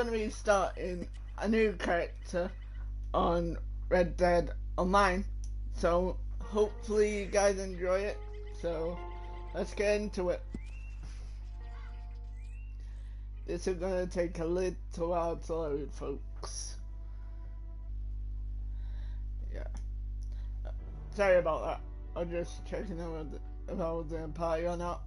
going to be starting a new character on Red Dead Online, so hopefully you guys enjoy it. So let's get into it. This is going to take a little while to load, folks. Yeah. Sorry about that. I'm just checking out if I was in a party or not.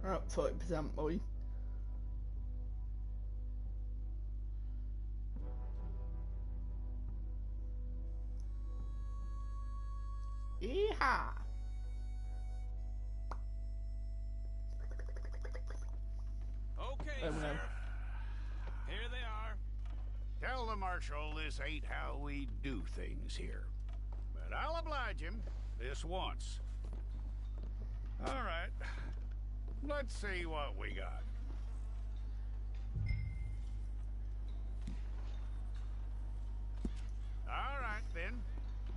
We're at 40%, boy. Yeehaw! Okay, sir. Here they are. Tell the Marshal this ain't how we do things here. But I'll oblige him this once. All right. Let's see what we got. All right, then.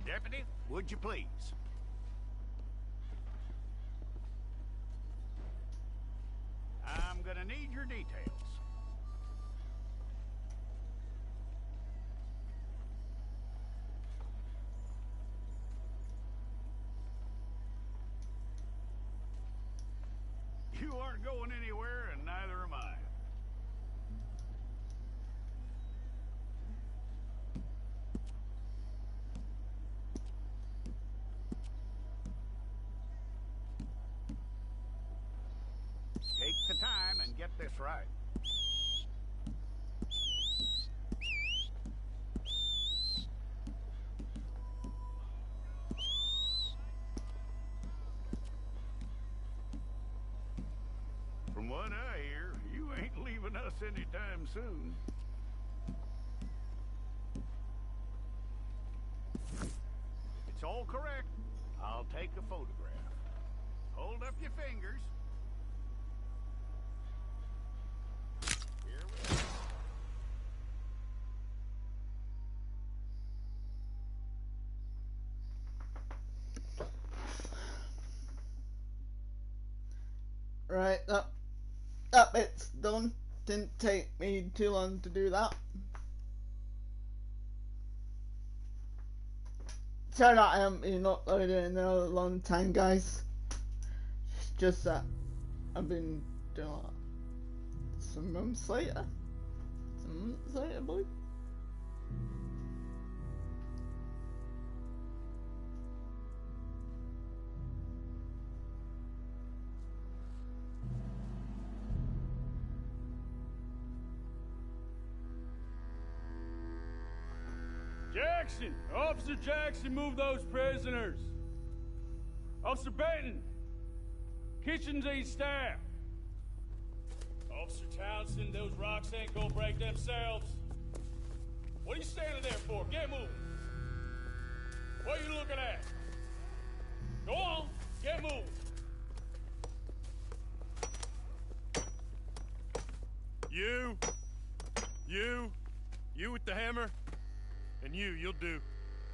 Deputy, would you please? I'm gonna need your details. You aren't going anywhere, and neither am I. Take the time and get this right. From what I hear, you ain't leaving us anytime soon. It's all correct. I'll take a photograph. Hold up your fingers. Here we go. Right, that bit's done. Didn't take me too long to do that. Sorry that I haven't been uploading in a long time, guys. It's just that I've been doing some months later. Boy. Jackson! Officer Jackson, move those prisoners! Officer Benton! Kitchens ain't staffed! Officer Townsend, those rocks ain't gonna break themselves. What are you standing there for? Get moving! What are you looking at? Go on, get moving! You with the hammer? And you'll do.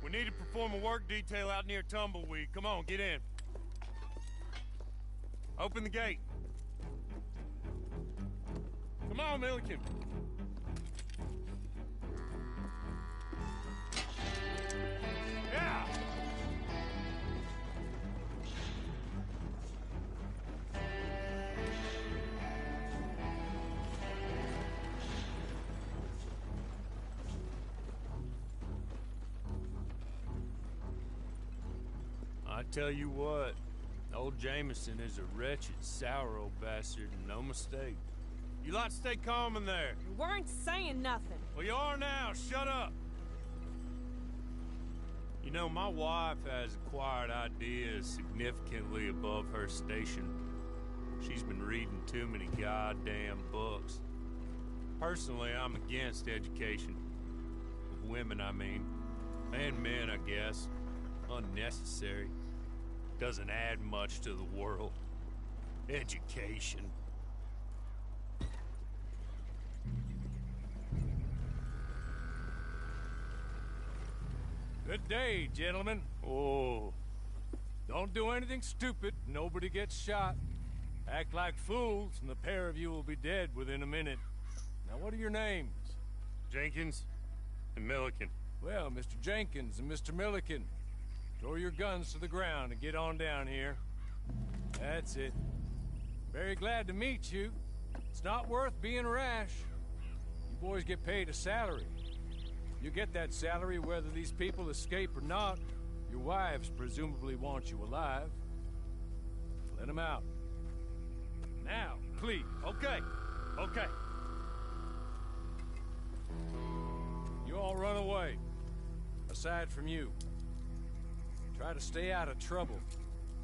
We need to perform a work detail out near Tumbleweed. Come on, get in. Open the gate. Come on, Milliken. Yeah! I tell you what, old Jameson is a wretched, sour old bastard, and no mistake. You lot stay calm in there. You weren't saying nothing. Well, you are now. Shut up. You know, my wife has acquired ideas significantly above her station. She's been reading too many goddamn books. Personally, I'm against education. Of women, I mean. And men, I guess. Unnecessary. Doesn't add much to the world. Education. Good day, gentlemen. Oh. Don't do anything stupid. Nobody gets shot. Act like fools, and the pair of you will be dead within a minute. Now, what are your names? Jenkins and Milliken. Well, Mr. Jenkins and Mr. Milliken, throw your guns to the ground and get on down here. That's it. Very glad to meet you. It's not worth being rash. You boys get paid a salary. You get that salary whether these people escape or not. Your wives presumably want you alive. Let them out. Now, please. Okay. Okay. You all run away. Aside from you. Try to stay out of trouble.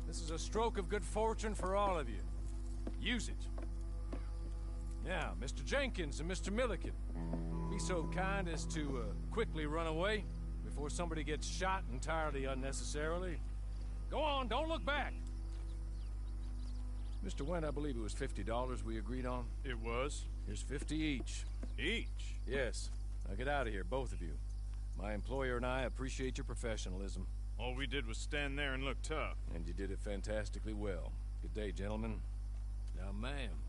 This is a stroke of good fortune for all of you. Use it. Now, Mr. Jenkins and Mr. Milliken, be so kind as to quickly run away before somebody gets shot entirely unnecessarily. Go on, don't look back. Mr. Wendt, I believe it was $50 we agreed on. It was? Here's 50 each. Each? Yes. Now get out of here, both of you. My employer and I appreciate your professionalism. All we did was stand there and look tough. And you did it fantastically well. Good day, gentlemen. Now, ma'am,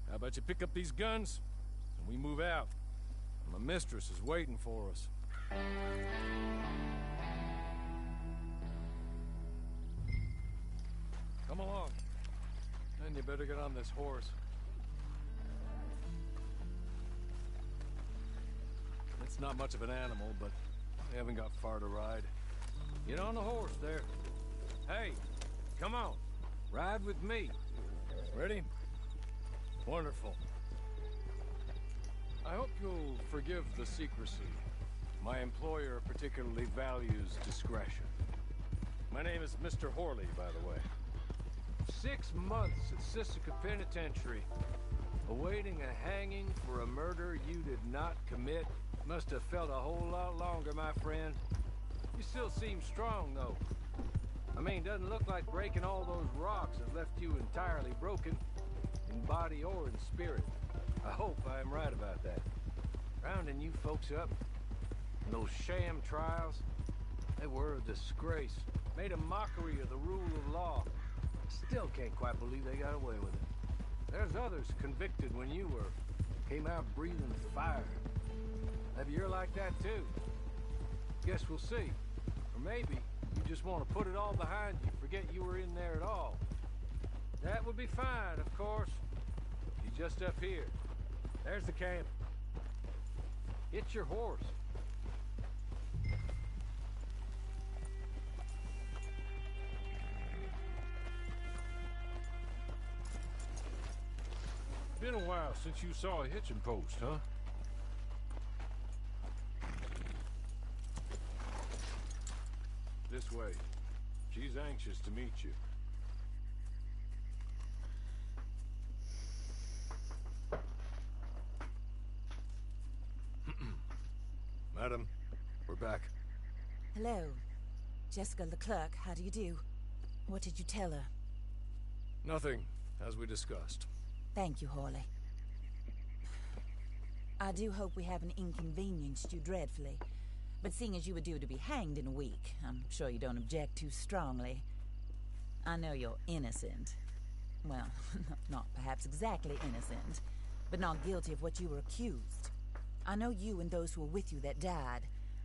how about you pick up these guns and we move out? My mistress is waiting for us. Come along. Then you better get on this horse. It's not much of an animal, but I haven't got far to ride. Get on the horse there. Hey, come on. Ride with me. Ready? Wonderful. I hope you'll forgive the secrecy. My employer particularly values discretion. My name is Mr. Horley, by the way. 6 months at Sisika Penitentiary, awaiting a hanging for a murder you did not commit. Must have felt a whole lot longer, my friend. You still seem strong, though. I mean, doesn't look like breaking all those rocks has left you entirely broken, in body or in spirit. I hope I am right about that. Rounding you folks up, and those sham trials, they were a disgrace. Made a mockery of the rule of law. Still can't quite believe they got away with it. There's others convicted when you were. Came out breathing fire. Maybe you're like that too. Guess we'll see. Or maybe you just want to put it all behind you, forget you were in there at all. That would be fine, of course. You're just up here. There's the camp. Hit your horse. Been a while since you saw a hitching post, huh? This way. She's anxious to meet you. Madam, we're back. Hello. Jessica Leclerc, how do you do? What did you tell her? Nothing, as we discussed. Thank you, Horley. I do hope we haven't inconvenienced you dreadfully. But seeing as you were due to be hanged in a week, I'm sure you don't object too strongly. I know you're innocent. Well, not perhaps exactly innocent, but not guilty of what you were accused. I know you and those who were with you that died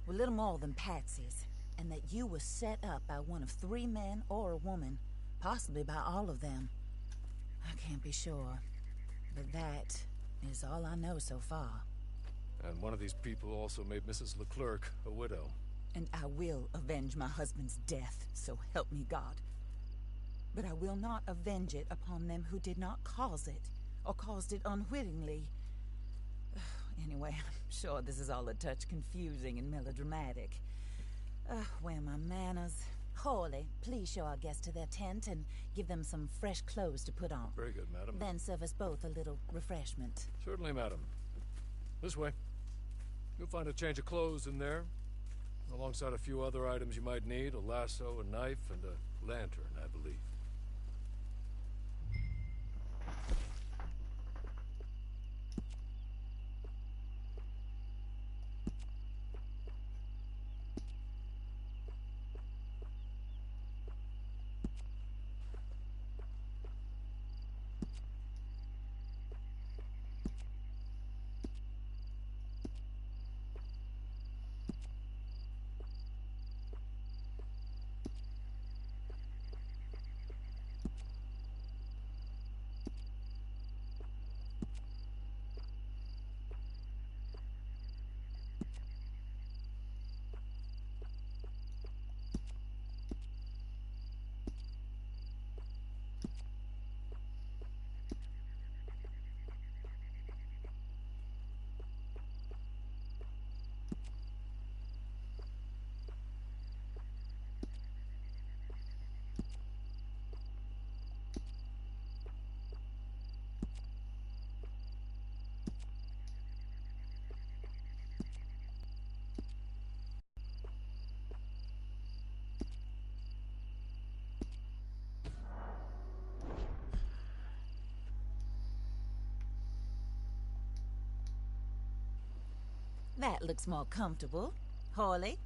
were little more than patsies, and that you were set up by one of 3 men or a woman, possibly by all of them. I can't be sure, but that is all I know so far. And one of these people also made Mrs. Leclerc a widow. And I will avenge my husband's death, so help me God. But I will not avenge it upon them who did not cause it, or caused it unwittingly. Anyway, I'm sure this is all a touch confusing and melodramatic. Where are my manners? Hawley, please show our guests to their tent and give them some fresh clothes to put on. Very good, madam. Then serve us both a little refreshment. Certainly, madam. This way. You'll find a change of clothes in there, alongside a few other items you might need, a lasso, a knife, and a lantern, I believe. That looks more comfortable. Hawley?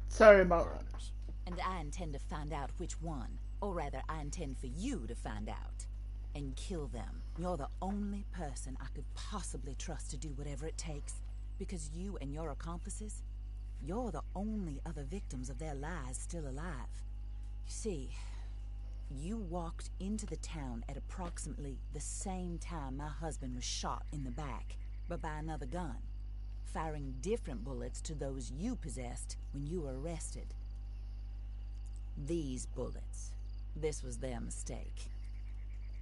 Sorry about that. And I intend to find out which one. Or rather, I intend for you to find out. And kill them. You're the only person I could possibly trust to do whatever it takes. Because you and your accomplices, you're the only other victims of their lies still alive. You see, you walked into the town at approximately the same time my husband was shot in the back, but by another gun, firing different bullets to those you possessed when you were arrested. These bullets, this was their mistake.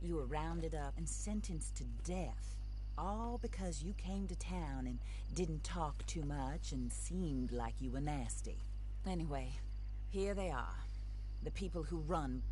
You were rounded up and sentenced to death, all because you came to town and didn't talk too much and seemed like you were nasty. Anyway, here they are. The people who run